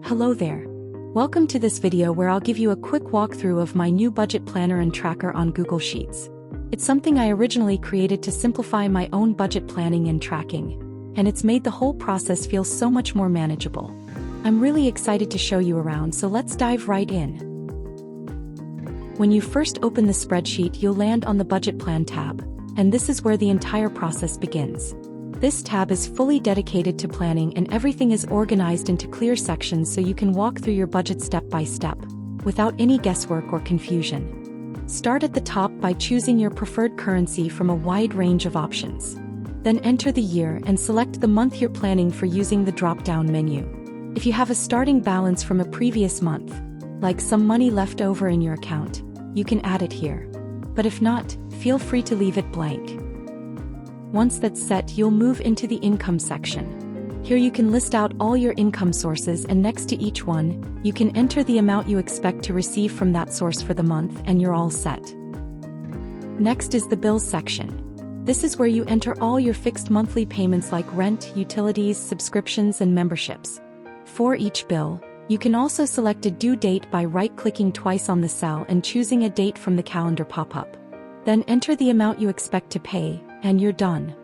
Hello there. Welcome to this video where I'll give you a quick walkthrough of my new budget planner and tracker on Google Sheets. It's something I originally created to simplify my own budget planning and tracking, and it's made the whole process feel so much more manageable. I'm really excited to show you around, so let's dive right in. When you first open the spreadsheet, you'll land on the Budget Plan tab, and this is where the entire process begins. This tab is fully dedicated to planning, and everything is organized into clear sections so you can walk through your budget step by step, without any guesswork or confusion. Start at the top by choosing your preferred currency from a wide range of options. Then enter the year and select the month you're planning for using the drop-down menu. If you have a starting balance from a previous month, like some money left over in your account, you can add it here. But if not, feel free to leave it blank. Once that's set, you'll move into the income section. Here you can list out all your income sources, and next to each one, you can enter the amount you expect to receive from that source for the month, and you're all set. Next is the bills section. This is where you enter all your fixed monthly payments like rent, utilities, subscriptions, and memberships. For each bill, you can also select a due date by right-clicking twice on the cell and choosing a date from the calendar pop-up. Then enter the amount you expect to pay, and you're done.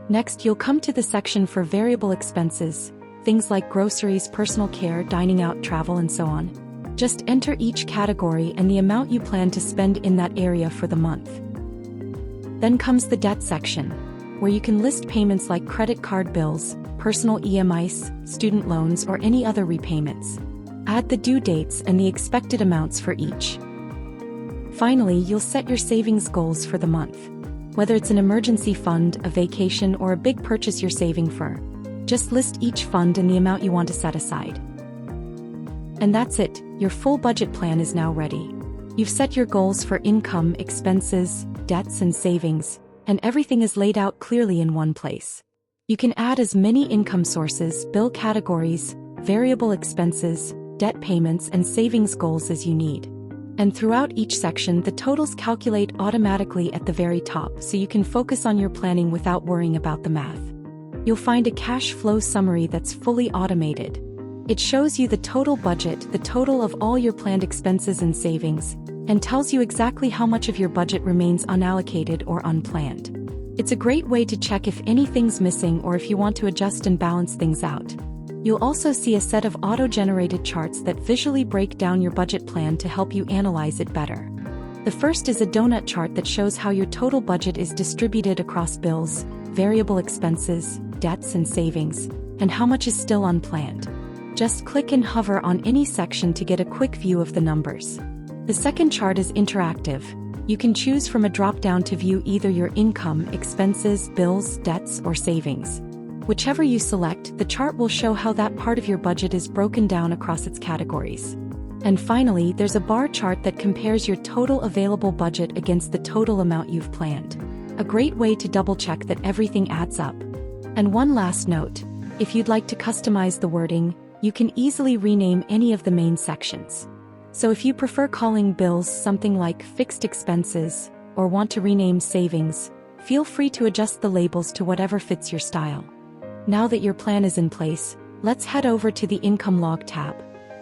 Next, you'll come to the section for variable expenses, things like groceries, personal care, dining out, travel, and so on. Just enter each category and the amount you plan to spend in that area for the month. Then comes the debt section, where you can list payments like credit card bills, personal EMIs, student loans, or any other repayments. Add the due dates and the expected amounts for each. Finally, you'll set your savings goals for the month. Whether it's an emergency fund, a vacation, or a big purchase you're saving for, just list each fund and the amount you want to set aside. And that's it, your full budget plan is now ready. You've set your goals for income, expenses, debts, and savings, and everything is laid out clearly in one place. You can add as many income sources, bill categories, variable expenses, debt payments, and savings goals as you need. And throughout each section, the totals calculate automatically at the very top, so you can focus on your planning without worrying about the math. You'll find a cash flow summary that's fully automated. It shows you the total budget, the total of all your planned expenses and savings, and tells you exactly how much of your budget remains unallocated or unplanned. It's a great way to check if anything's missing or if you want to adjust and balance things out. You'll also see a set of auto-generated charts that visually break down your budget plan to help you analyze it better. The first is a donut chart that shows how your total budget is distributed across bills, variable expenses, debts, and savings, and how much is still unplanned. Just click and hover on any section to get a quick view of the numbers. The second chart is interactive. You can choose from a drop-down to view either your income, expenses, bills, debts, or savings. Whichever you select, the chart will show how that part of your budget is broken down across its categories. And finally, there's a bar chart that compares your total available budget against the total amount you've planned. A great way to double-check that everything adds up. And one last note, if you'd like to customize the wording, you can easily rename any of the main sections. So if you prefer calling bills something like fixed expenses, or want to rename savings, feel free to adjust the labels to whatever fits your style. Now that your plan is in place, let's head over to the Income Log tab.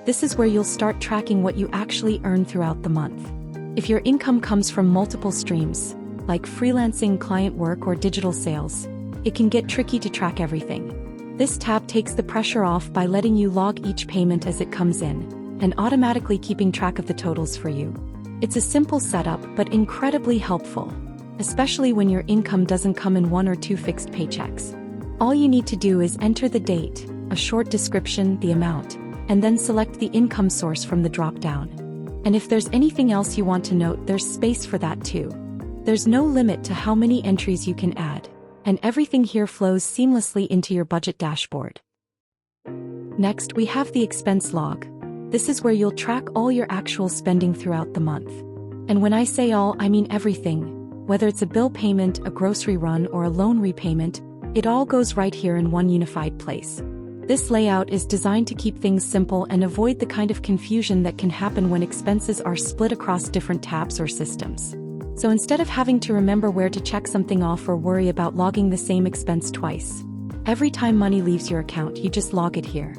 This is where you'll start tracking what you actually earn throughout the month. If your income comes from multiple streams, like freelancing, client work, or digital sales, it can get tricky to track everything. This tab takes the pressure off by letting you log each payment as it comes in, and automatically keeping track of the totals for you. It's a simple setup, but incredibly helpful, especially when your income doesn't come in one or two fixed paychecks. All you need to do is enter the date, a short description, the amount, and then select the income source from the drop-down. And if there's anything else you want to note, there's space for that too. There's no limit to how many entries you can add, and everything here flows seamlessly into your budget dashboard. Next, we have the expense log. This is where you'll track all your actual spending throughout the month. And when I say all, I mean everything. Whether it's a bill payment, a grocery run, or a loan repayment, it all goes right here in one unified place. This layout is designed to keep things simple and avoid the kind of confusion that can happen when expenses are split across different tabs or systems. So instead of having to remember where to check something off or worry about logging the same expense twice, every time money leaves your account, you just log it here.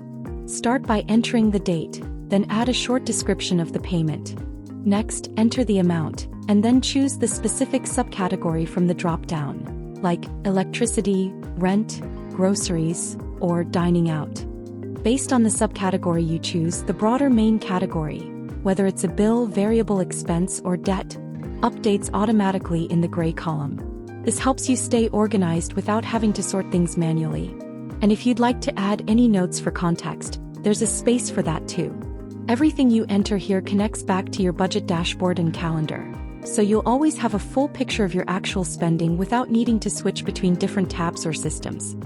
Start by entering the date, then add a short description of the payment. Next, enter the amount, and then choose the specific subcategory from the drop-down, like electricity, rent, groceries, or dining out. Based on the subcategory you choose, the broader main category, whether it's a bill, variable expense, or debt, updates automatically in the gray column. This helps you stay organized without having to sort things manually. And if you'd like to add any notes for context, there's a space for that too. Everything you enter here connects back to your budget dashboard and calendar, so you'll always have a full picture of your actual spending without needing to switch between different tabs or systems.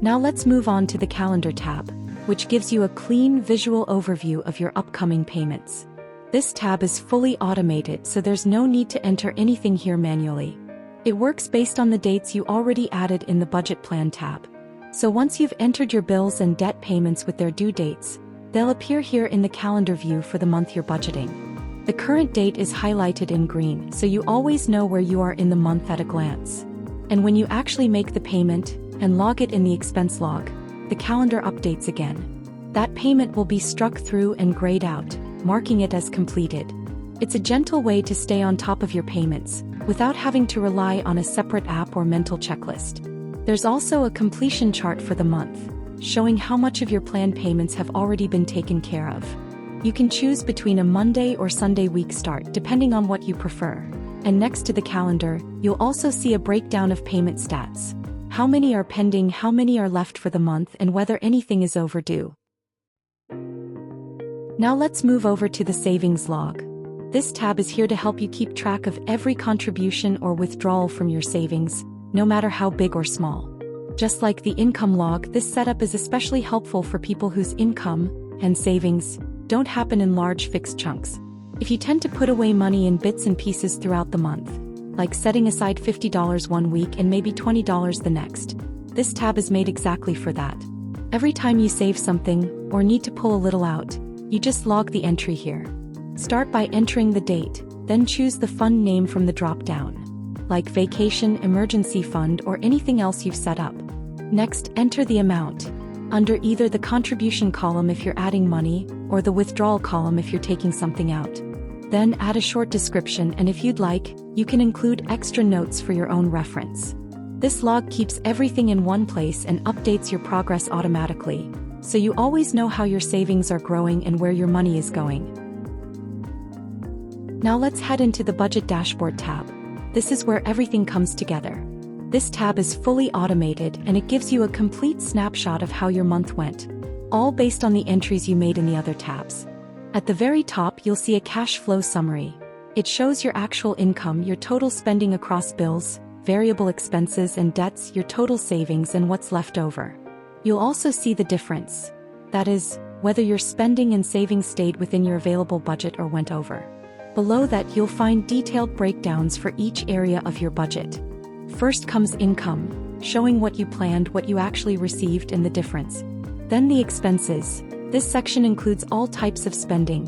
Now let's move on to the calendar tab, which gives you a clean visual overview of your upcoming payments. This tab is fully automated, so there's no need to enter anything here manually. It works based on the dates you already added in the budget plan tab. So once you've entered your bills and debt payments with their due dates, they'll appear here in the calendar view for the month you're budgeting. The current date is highlighted in green, so you always know where you are in the month at a glance. And when you actually make the payment and log it in the expense log, the calendar updates again. That payment will be struck through and grayed out, marking it as completed. It's a gentle way to stay on top of your payments, without having to rely on a separate app or mental checklist. There's also a completion chart for the month, showing how much of your planned payments have already been taken care of. You can choose between a Monday or Sunday week start depending on what you prefer. And next to the calendar, you'll also see a breakdown of payment stats. How many are pending, how many are left for the month, and whether anything is overdue. Now let's move over to the savings log. This tab is here to help you keep track of every contribution or withdrawal from your savings, no matter how big or small. Just like the income log, this setup is especially helpful for people whose income and savings don't happen in large fixed chunks. If you tend to put away money in bits and pieces throughout the month, like setting aside $50 one week and maybe $20 the next, this tab is made exactly for that. Every time you save something or need to pull a little out, you just log the entry here. Start by entering the date, then choose the fund name from the drop-down, like vacation, emergency fund, or anything else you've set up. Next, enter the amount, under either the contribution column if you're adding money, or the withdrawal column if you're taking something out. Then add a short description, and if you'd like, you can include extra notes for your own reference. This log keeps everything in one place and updates your progress automatically, so you always know how your savings are growing and where your money is going. Now let's head into the budget dashboard tab. This is where everything comes together. This tab is fully automated and it gives you a complete snapshot of how your month went, all based on the entries you made in the other tabs. At the very top, you'll see a cash flow summary. It shows your actual income, your total spending across bills, variable expenses and debts, your total savings, and what's left over. You'll also see the difference. That is, whether your spending and savings stayed within your available budget or went over. Below that, you'll find detailed breakdowns for each area of your budget. First comes income, showing what you planned, what you actually received, and the difference. Then the expenses. This section includes all types of spending,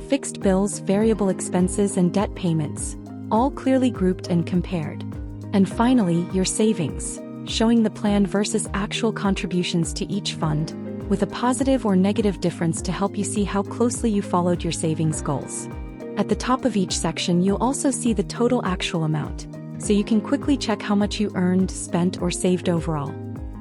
fixed bills, variable expenses, and debt payments, all clearly grouped and compared. And finally, your savings, showing the planned versus actual contributions to each fund, with a positive or negative difference to help you see how closely you followed your savings goals. At the top of each section, you'll also see the total actual amount, so you can quickly check how much you earned, spent, or saved overall.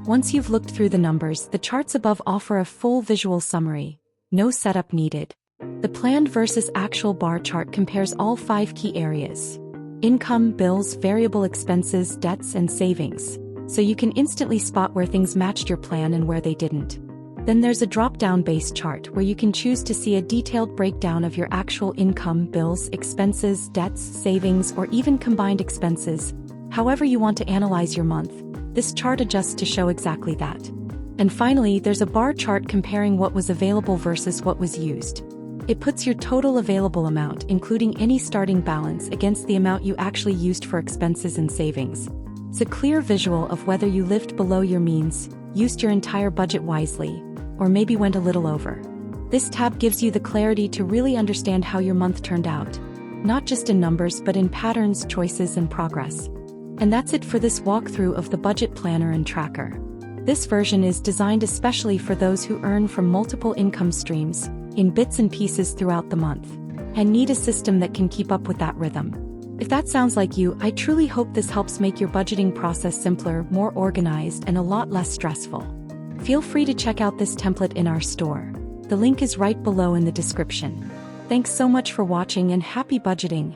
Once you've looked through the numbers, the charts above offer a full visual summary. No setup needed. The planned versus actual bar chart compares all 5 key areas: income, bills, variable expenses, debts, and savings, so you can instantly spot where things matched your plan and where they didn't. Then there's a drop-down base chart where you can choose to see a detailed breakdown of your actual income, bills, expenses, debts, savings, or even combined expenses. However you want to analyze your month, this chart adjusts to show exactly that. And finally, there's a bar chart comparing what was available versus what was used. It puts your total available amount, including any starting balance, against the amount you actually used for expenses and savings. It's a clear visual of whether you lived below your means, used your entire budget wisely, or maybe went a little over. This tab gives you the clarity to really understand how your month turned out, not just in numbers but in patterns, choices, and progress. And that's it for this walkthrough of the budget planner and tracker. This version is designed especially for those who earn from multiple income streams, in bits and pieces throughout the month, and need a system that can keep up with that rhythm. If that sounds like you, I truly hope this helps make your budgeting process simpler, more organized, and a lot less stressful. Feel free to check out this template in our store. The link is right below in the description. Thanks so much for watching and happy budgeting!